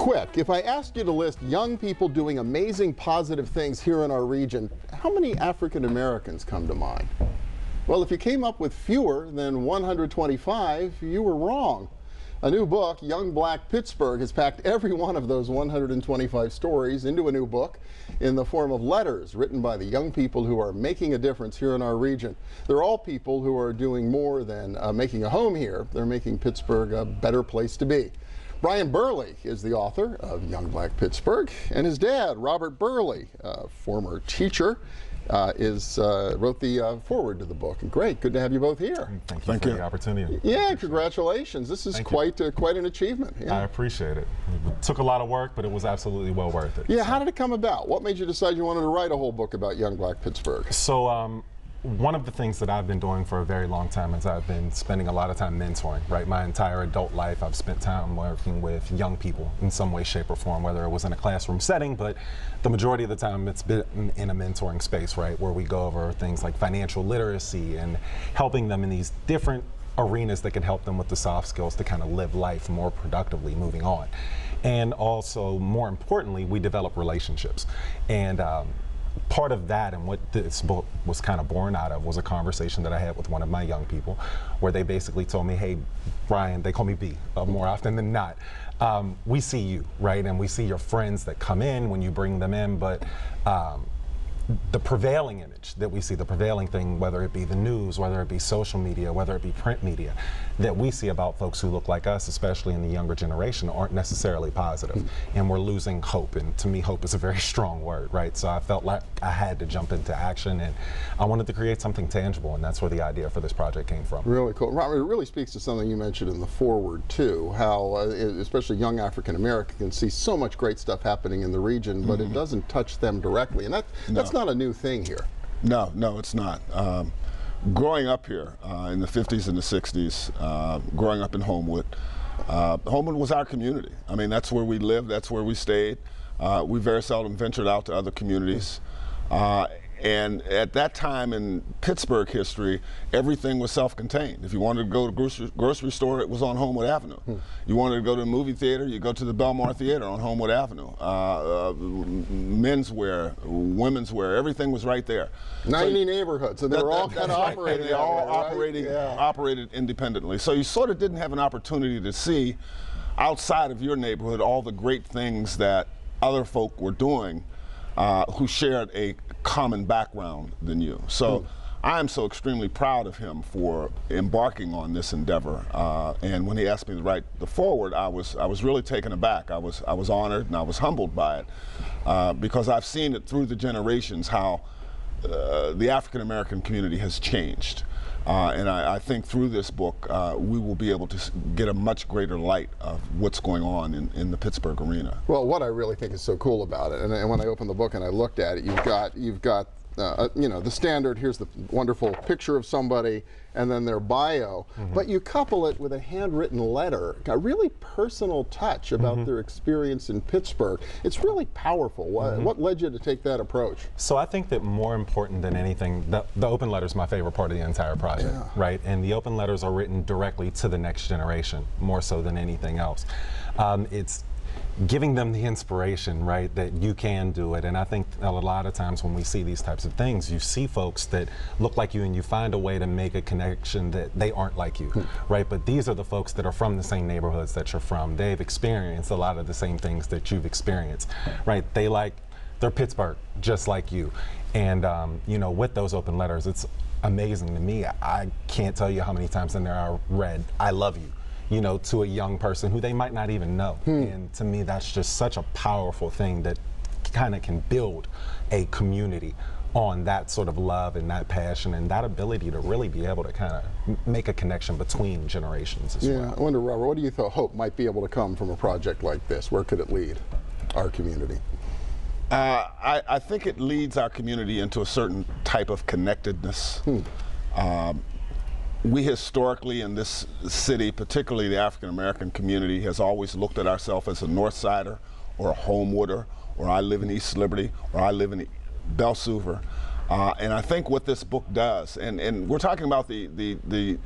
Quick, if I asked you to list young people doing amazing positive things here in our region, how many African Americans come to mind? Well, if you came up with fewer than 125, you were wrong. A new book, Young Black Pittsburgh, has packed every one of those 125 stories into a new book in the form of letters written by the young people who are making a difference here in our region. They're all people who are doing more than making a home here. They're making Pittsburgh a better place to be. Brian Burley is the author of Young Black Pittsburgh, and his dad, Robert Burley, former teacher, wrote the foreword to the book. And great, good to have you both here. Thank you for the opportunity. Yeah, congratulations. This is quite an achievement. Yeah. I appreciate it. It took a lot of work, but it was absolutely well worth it. Yeah, so. How did it come about? What made you decide you wanted to write a whole book about Young Black Pittsburgh? So, one of the things that I've been doing for a very long time is I've been spending a lot of time mentoring, right? My entire adult life, I've spent time working with young people in some way, shape, or form, whether it was in a classroom setting, but the majority of the time it's been in a mentoring space, right? Where we go over things like financial literacy and helping them in these different arenas that can help them with the soft skills to kind of live life more productively moving on. And also, more importantly, we develop relationships. And part of that and what this book was kind of born out of was a conversation that I had with one of my young people where they basically told me, hey, Brian, they call me B more often than not. We see you, right? And we see your friends that come in when you bring them in, but the prevailing image that we see, the prevailing thing, whether it be the news, whether it be social media, whether it be print media, that we see about folks who look like us, especially in the younger generation, aren't necessarily positive. And we're losing hope. And to me, hope is a very strong word, right? So I felt like I had to jump into action, and I wanted to create something tangible, and that's where the idea for this project came from. Really cool. Robert, it really speaks to something you mentioned in the foreword, too, how especially young African Americans can see so much great stuff happening in the region, but it doesn't touch them directly. And that's not a new thing here. No, it's not. Growing up here in the 50s and the 60s, growing up in Homewood, Homewood was our community. I mean, that's where we lived, that's where we stayed. We very seldom ventured out to other communities. And at that time in Pittsburgh history, everything was self-contained. If you wanted to go to grocery store, it was on Homewood Avenue. You wanted to go to a movie theater, you go to the Belmar Theater on Homewood Avenue. Menswear, women's wear, everything was right there. 90 neighborhoods, and they were all kind of operating. They all operated independently. So you sort of didn't have an opportunity to see outside of your neighborhood all the great things that other folk were doing who shared a common background than you. So I am so extremely proud of him for embarking on this endeavor. And when he asked me to write the foreword, I was really taken aback. I was honored and I was humbled by it because I've seen it through the generations how the African American community has changed. And I think through this book, we will be able to get a much greater light of what's going on in the Pittsburgh arena. Well, what I really think is so cool about it, and when I opened the book and I looked at it, you've got you know, the standard, here's the wonderful picture of somebody, and then their bio, but you couple it with a handwritten letter, a really personal touch about their experience in Pittsburgh. It's really powerful. What led you to take that approach? So I think that more important than anything, the open letter is my favorite part of the entire project, right? And the open letters are written directly to the next generation, more so than anything else. It's giving them the inspiration, right, that you can do it. And I think a lot of times when we see these types of things, you see folks that look like you and you find a way to make a connection that they aren't like you, right? But these are the folks that are from the same neighborhoods that you're from. They've experienced a lot of the same things that you've experienced, right? They're Pittsburgh, just like you. And, you know, with those open letters, it's amazing to me. I can't tell you how many times in there I read, I love you, you know, to a young person who they might not even know. And to me, that's just such a powerful thing that kind of can build a community on that sort of love and that passion and that ability to really be able to kind of make a connection between generations as well. I wonder, Robert, what do you hope might be able to come from a project like this? Where could it lead our community? I think it leads our community into a certain type of connectedness. We historically in this city, particularly the African American community, has always looked at ourselves as a North Sider or a Homewooder, or I live in East Liberty, or I live in Belsuver. And I think what this book does, and we're talking about the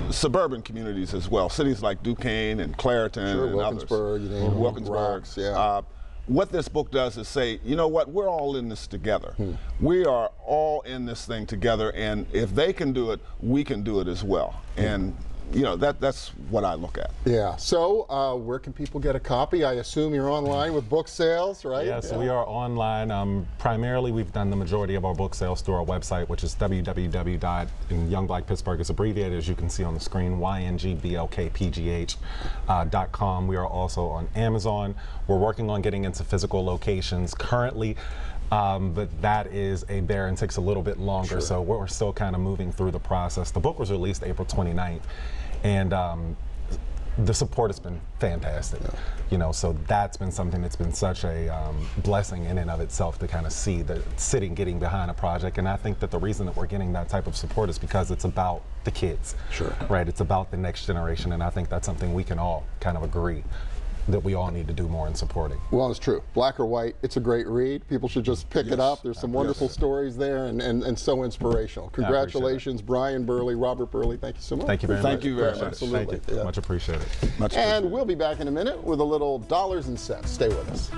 suburban communities as well, cities like Duquesne and Clareton and Wilkinsburg, others. you name it, Wilkinsburg. Rocks, yeah. What this book does is say, you know what, we're all in this together. We are all in this thing together, and if they can do it, we can do it as well. And you know, that's what I look at. Yeah. So where can people get a copy? I assume you're online with book sales, right? Yes, we are online. Primarily, we've done the majority of our book sales through our website, which is www. In Young Black Pittsburgh is abbreviated, as you can see on the screen, YNGBLKPGH.com. We are also on Amazon. We're working on getting into physical locations currently. But that is a bear and takes a little bit longer, so we're still kind of moving through the process. The book was released April 29th, and the support has been fantastic. You know, so that's been something that's been such a blessing in and of itself to kind of see the sitting getting behind a project. And I think that the reason that we're getting that type of support is because it's about the kids. Right? It's about the next generation, and I think that's something we can all kind of agree that we all need to do more in supporting. Well, it's true. Black or white, it's a great read. People should just pick it up. There's some wonderful stories there and so inspirational. Congratulations, Brian Burley, Robert Burley. Thank you so much. Thank you very much. Thank you very much. Absolutely. Thank you. Much appreciated. And we'll be back in a minute with a little dollars and cents. Stay with us.